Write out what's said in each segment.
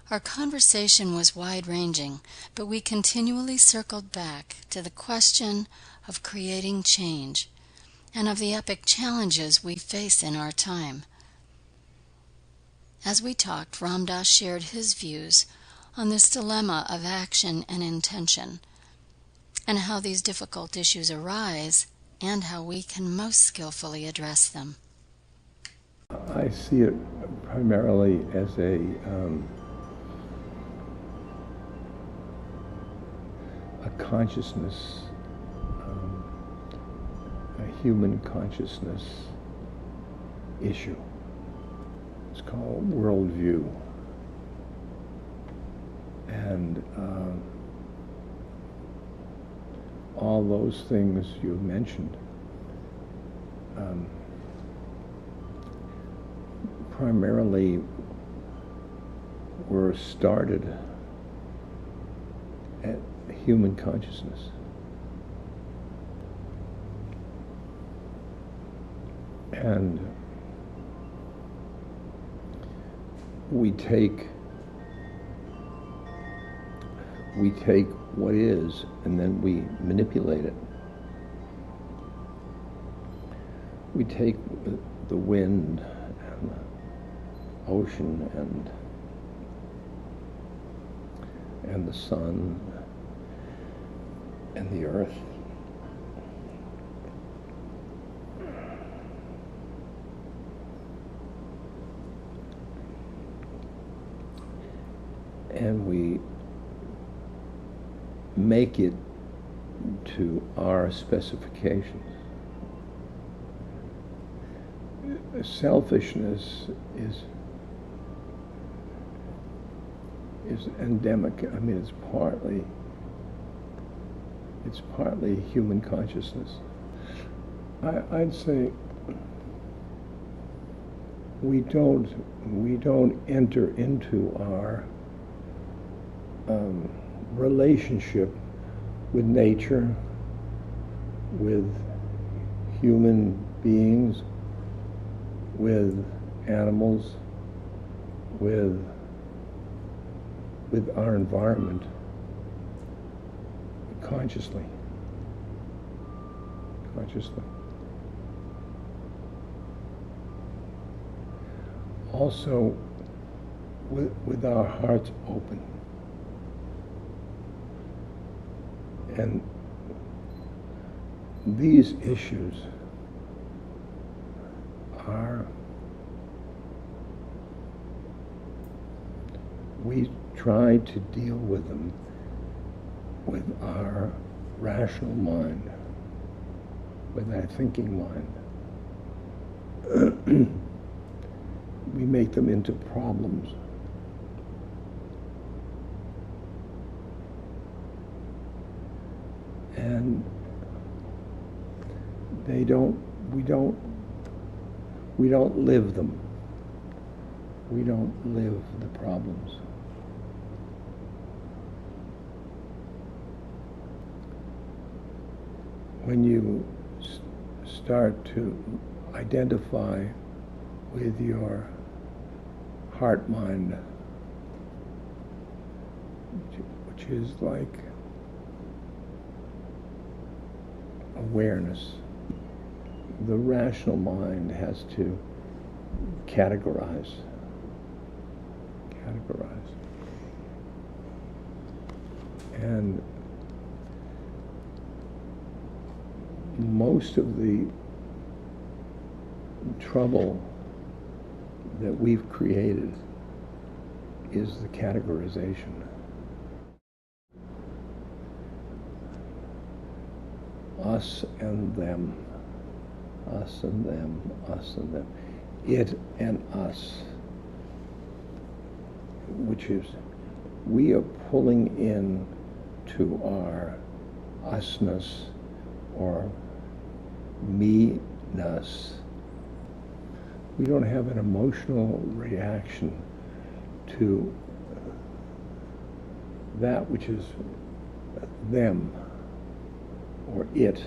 Our conversation was wide-ranging, but we continually circled back to the question of creating change and of the epic challenges we face in our time. As we talked, Ram Dass shared his views on this dilemma of action and intention, and how these difficult issues arise, and how we can most skillfully address them. I see it primarily as a consciousness, a human consciousness issue. It's called worldview. And all those things you mentioned primarily were started at human consciousness. And we take what is, and then we manipulate it. We take the wind and the ocean and the sun and the earth, and we make it to our specifications. Selfishness is endemic. I mean, it's partly human consciousness. I'd say we don't enter into our relationship with nature, with human beings, with animals, with our environment consciously. Also, with our hearts open. And these issues we try to deal with them with our rational mind, with our thinking mind. We make them into problems. And we don't live them. We don't live the problems. When you start to identify with your heart mind, which is like awareness, the rational mind has to categorize. And most of the trouble that we've created is the categorization. Us and them, us and them, us and them, it and us, which is, we are pulling in to our usness or me-ness. We don't have an emotional reaction to that which is them or it.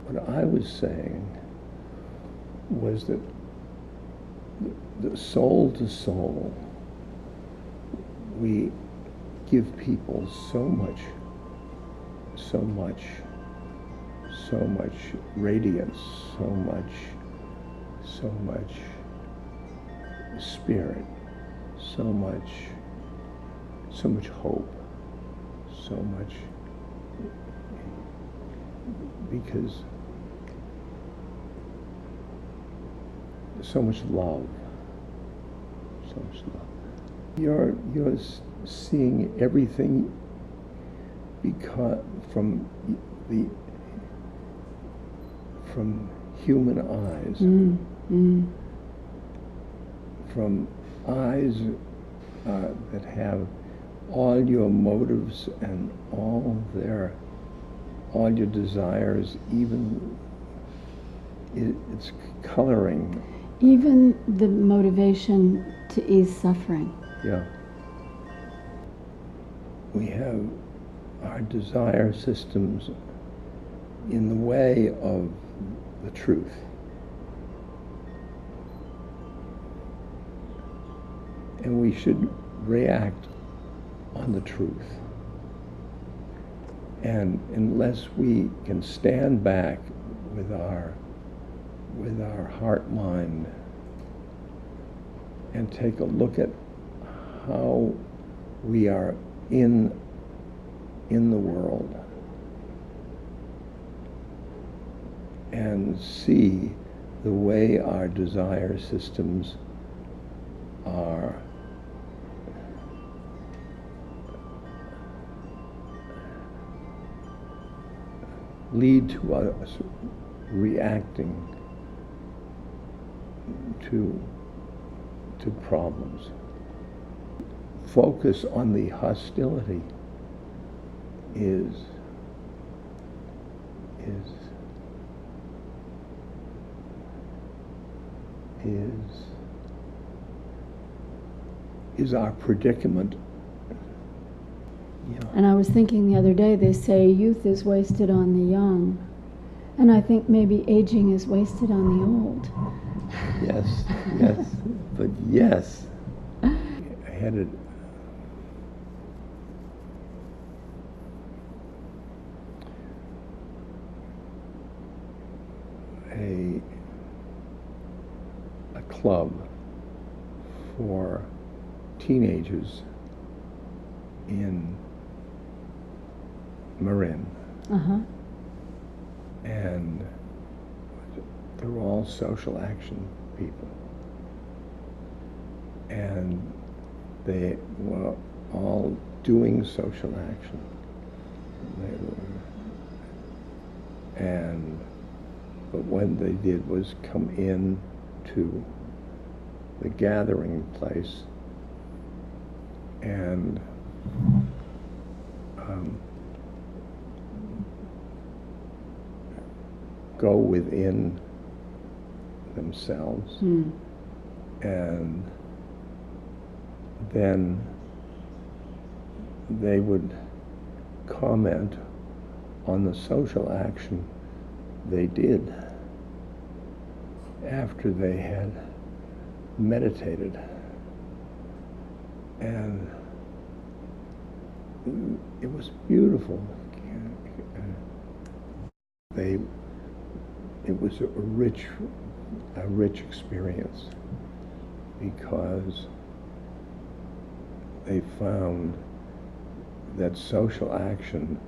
What I was saying was that the soul to soul, we give people so much radiance, so much spirit, so much hope, so much, because so much love. You're seeing everything because from human eyes, from eyes that have all your motives and all your desires, even it's coloring. Even the motivation to ease suffering. Yeah. We have our desire systems in the way of the truth. And we should react on the truth. And unless we can stand back with our heart mind and take a look at how we are in the world and see the way our desire systems are lead to us reacting to problems. Focus on the hostility is our predicament. Yeah. And I was thinking the other day, they say youth is wasted on the young. And I think maybe aging is wasted on the old. Yes, but yes. I had a club for teenagers in Marin. Uh-huh. And they're all social action people. And they were all doing social action. But what they did was come in to the gathering place and go within themselves, and then they would comment on the social action they did after they had meditated. And it was beautiful. It was a rich experience, because they found that social action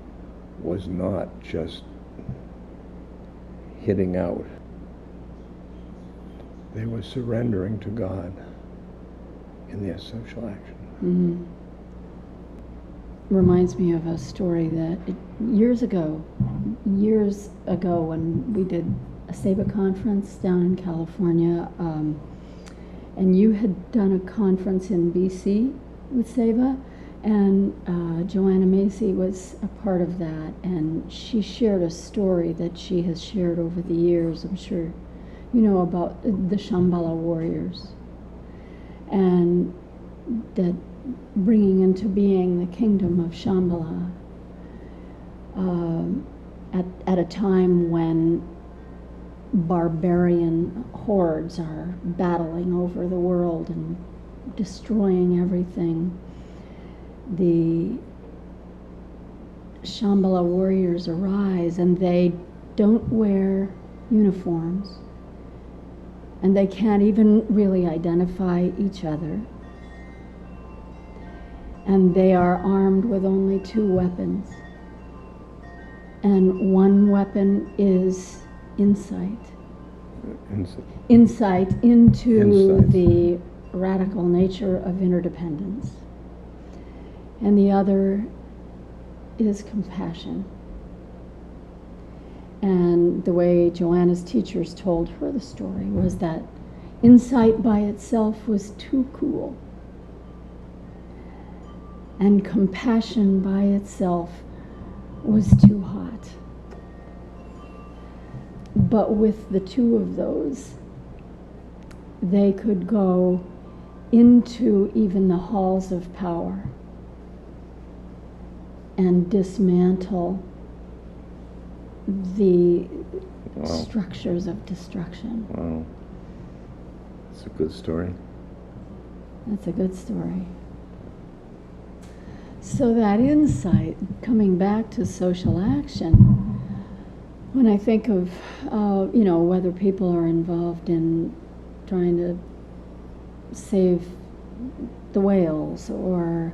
was not just hitting out. They were surrendering to God in their social action. Mm-hmm. Reminds me of a story that years ago when we did a Seva conference down in California, and you had done a conference in BC with Seva, and Joanna Macy was a part of that, and she shared a story that she has shared over the years. I'm sure you know about the Shambhala warriors, and that bringing into being the kingdom of Shambhala at a time when barbarian hordes are battling over the world and destroying everything. The Shambhala warriors arise, and they don't wear uniforms, and they can't even really identify each other. And they are armed with only 2 weapons. And one weapon is insight. Insight into the radical nature of interdependence. And the other is compassion. And the way Joanna's teachers told her the story was that insight by itself was too cool, and compassion by itself was too hot. But with the 2 of those, they could go into even the halls of power and dismantle the structures of destruction. Wow. It's a good story. That's a good story. So that insight, coming back to social action, when I think of, whether people are involved in trying to save the whales or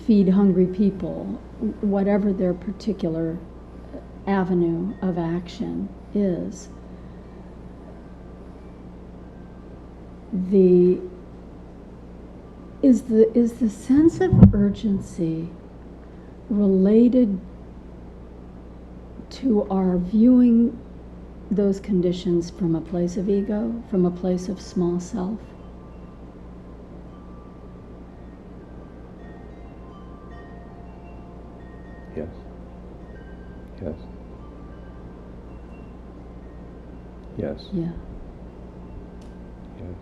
feed hungry people, whatever their particular avenue of action is, is the sense of urgency related to our viewing those conditions from a place of ego, from a place of small self? Yes. Yes. Yes. Yeah. Yes.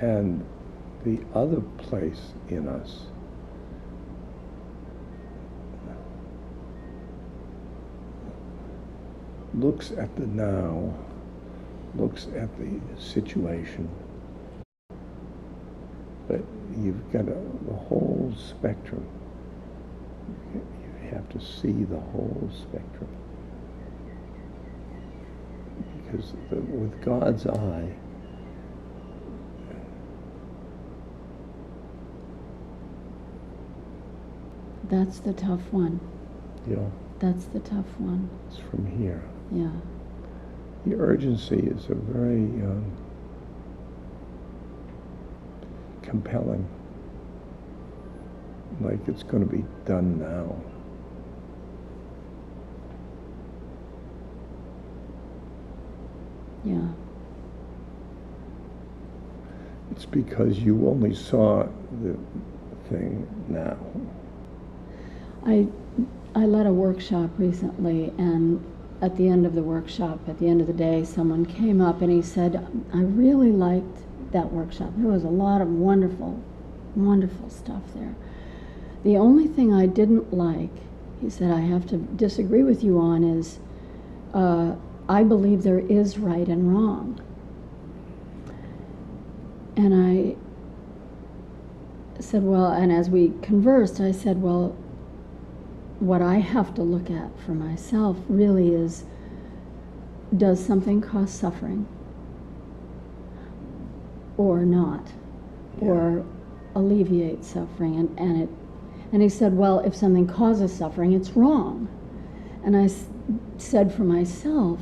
And the other place in us looks at the now, looks at the situation, but you've got the whole spectrum. You have to see the whole spectrum. Because with God's eye, that's the tough one. Yeah. That's the tough one. It's from here. Yeah. The urgency is a very compelling, like it's going to be done now. Yeah. It's because you only saw the thing now. I led a workshop recently, and at the end of the workshop, at the end of the day, someone came up and he said, I really liked that workshop. There was a lot of wonderful, wonderful stuff there. The only thing I didn't like, he said, I have to disagree with you on is, I believe there is right and wrong. And I said, well, and as we conversed, I said, well, what I have to look at for myself really is, does something cause suffering or not, or alleviate suffering? And he said, well, if something causes suffering, it's wrong. And I said for myself,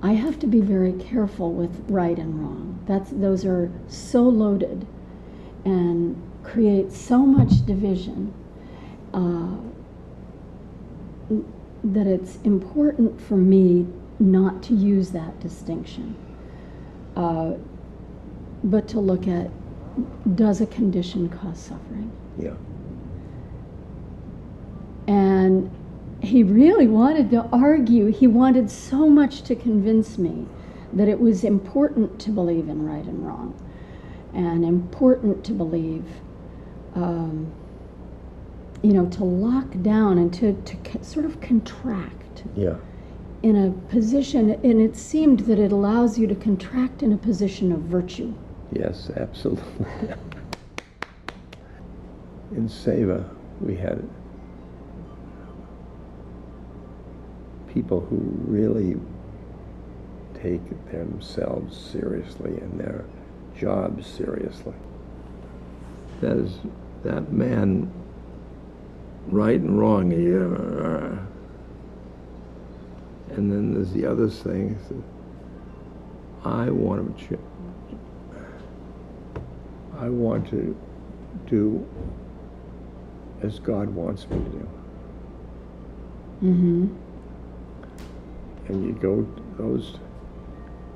I have to be very careful with right and wrong. Those are so loaded and create so much division. That it's important for me not to use that distinction, but to look at, does a condition cause suffering? Yeah. And he really wanted to argue. He wanted so much to convince me that it was important to believe in right and wrong, and important to believe to lock down and to sort of contract Yeah. in a position, and it seemed that it allows you to contract in a position of virtue. Yes, absolutely. In Seva, we had people who really take themselves seriously and their jobs seriously. That man, right and wrong, and then there's the other thing. I want to do as God wants me to do. Mm-hmm. And you go those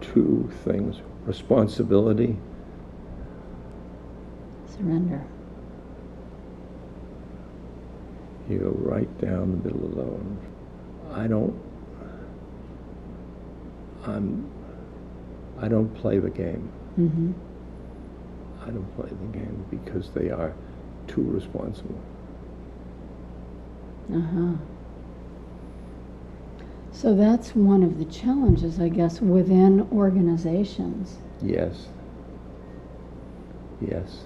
two things, responsibility, Surrender. you go right down the middle of those. I don't play the game. Mm-hmm. I don't play the game because they are too responsible. Uh-huh. So that's one of the challenges, I guess, within organizations. Yes. Yes.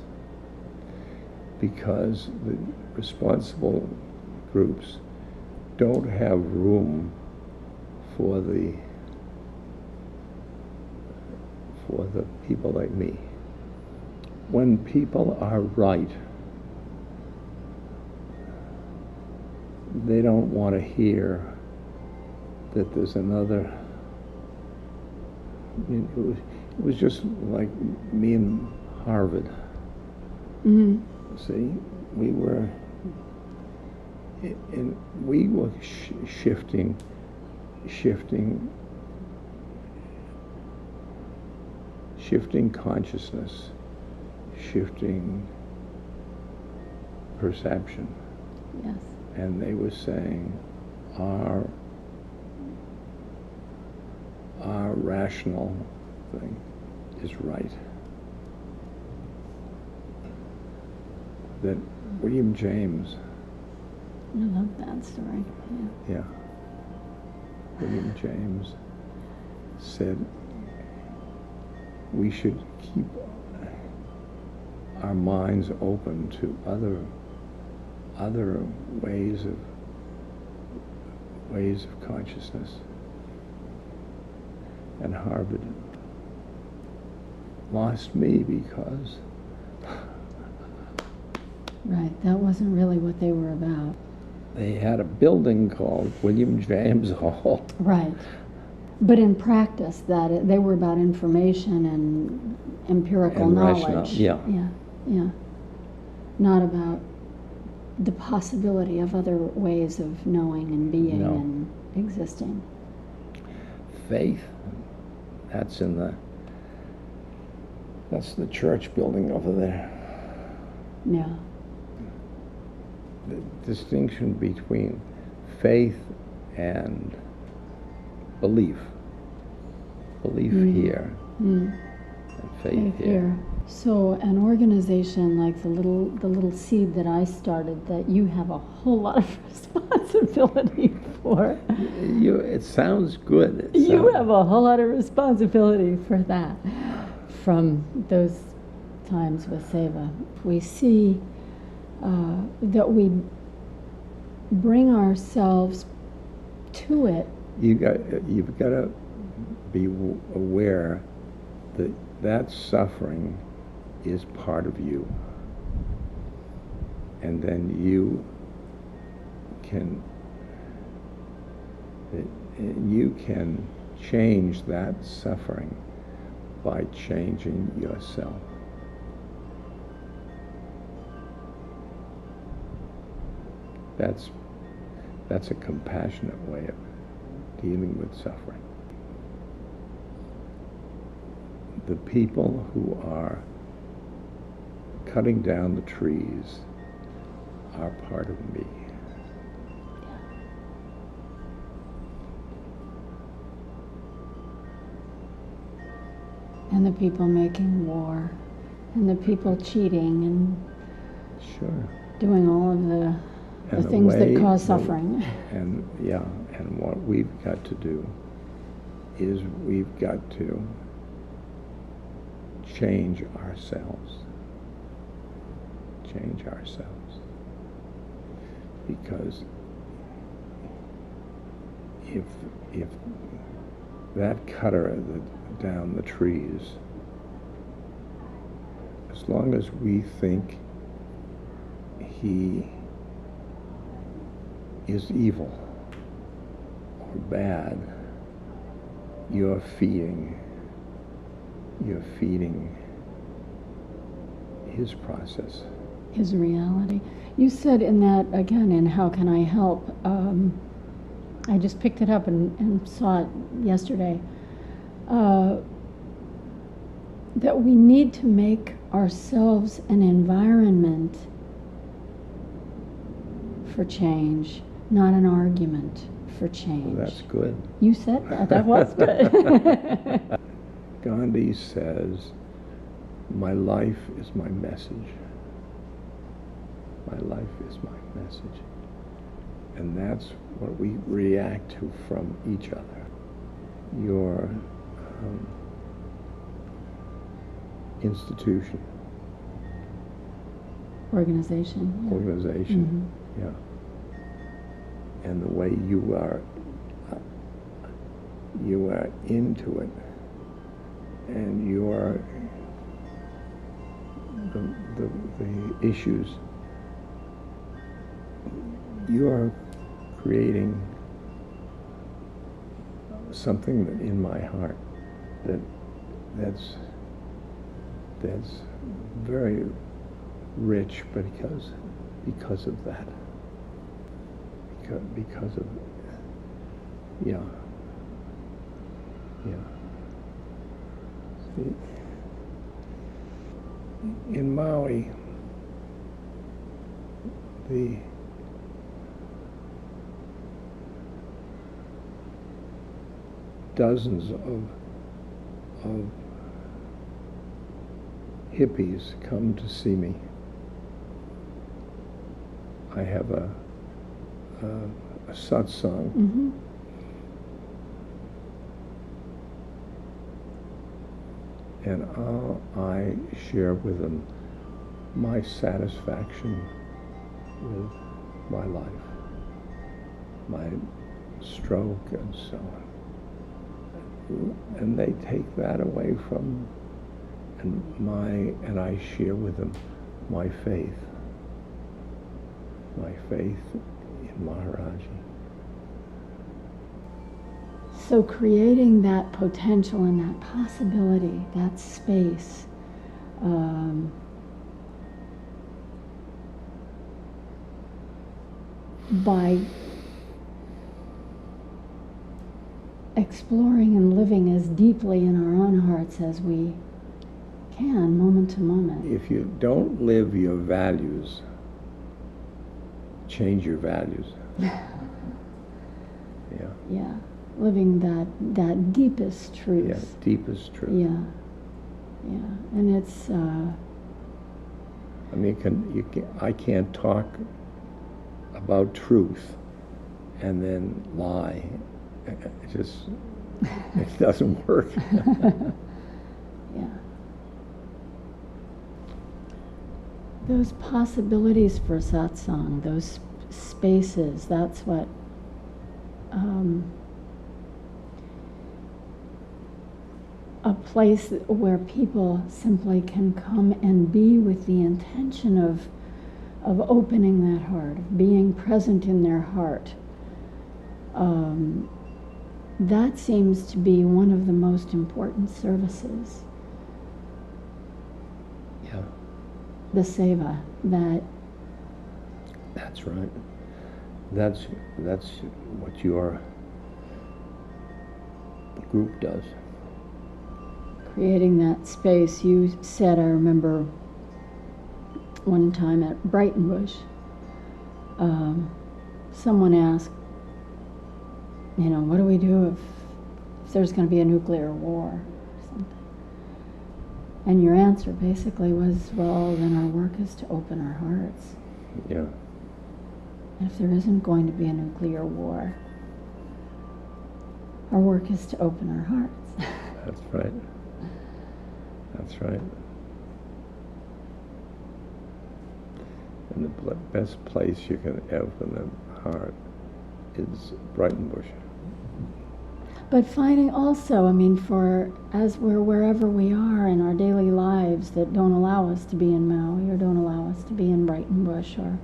Because the responsible groups don't have room for the people like me. When people are right, they don't want to hear that there's another. I mean, it was just like me and Harvard. Mm-hmm. See, we were shifting consciousness, shifting perception. Yes. And they were saying our rational thing is right. That William James. I love that story. Yeah. Yeah. William James said we should keep our minds open to other ways of consciousness. And Harvard lost me because Right, that wasn't really what they were about. they had a building called William James Hall. Right. But in practice, they were about information and empirical And knowledge. rational, yeah. Yeah, yeah. Not about the possibility of other ways of knowing and being No. and existing. Faith, that's the church building over there. Yeah. The distinction between faith and belief. Belief here and faith here. So an organization like the little seed that I started, that you have a whole lot of responsibility for. It sounds good. You have a whole lot of responsibility for that. From those times with Seva, we see that we bring ourselves to it. You've got to be aware that suffering is part of you, and then you can change that suffering by changing yourself. That's a compassionate way of dealing with suffering. The people who are cutting down the trees are part of me. And the people making war, and the people cheating and Sure. doing all of the The things that cause the- suffering. And yeah, and what we've got to do is we've got to change ourselves. Change ourselves. Because if that cutter down the trees, as long as we think he is evil or bad, you're feeding his process. His reality. You said in that, again, in How Can I Help, I just picked it up and saw it yesterday, that we need to make ourselves an environment for change, not an argument for change. Well, that's good. You said that. That was good. Gandhi says, my life is my message. My life is my message. And that's what we react to from each other. Your institution, Organization. Yeah. organization, yeah. And the way you are into it, and you are the issues. You are creating something that in my heart that's very rich, but because of that, because of yeah. See, in Maui, the dozens of hippies come to see me. I have a satsang. Mm-hmm. And I share with them my satisfaction with my life, my stroke and so on. And they take that away from, and I share with them my faith in Maharaji. So creating that potential and that possibility, that space, by exploring and living as deeply in our own hearts as we can, moment to moment. If you don't live your values, change your values. Yeah. Yeah, living that deepest truth. Yeah, deepest truth. Yeah, and it's. I mean, I can't talk about truth and then lie. It doesn't work. Yeah. Those possibilities for satsang, those spaces, that's what a place where people simply can come and be with the intention of opening that heart, of being present in their heart. That seems to be one of the most important services. Yeah. The seva, That's right. That's what your group does. creating that space. You said, I remember one time at Brighton Bush, someone asked, what do we do if there's going to be a nuclear war or something? And your answer basically was, well, then our work is to open our hearts. Yeah. And if there isn't going to be a nuclear war, our work is to open our hearts. That's right. That's right. And the best place you can open a heart is Breitenbush. But finding also, I mean, for as we're wherever we are in our daily lives that don't allow us to be in Maui or don't allow us to be in Breitenbush or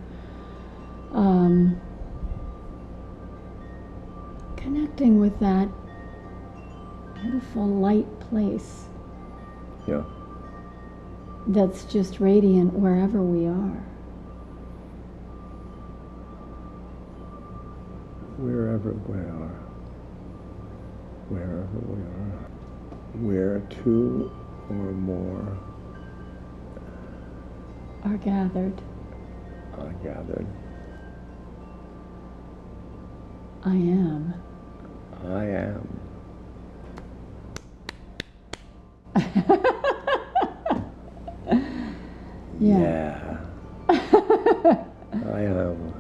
connecting with that beautiful light place Yeah. that's just radiant wherever we are. Wherever we are. Wherever we are. Where two or more Are gathered. are gathered. I am. I am. Yeah. I am.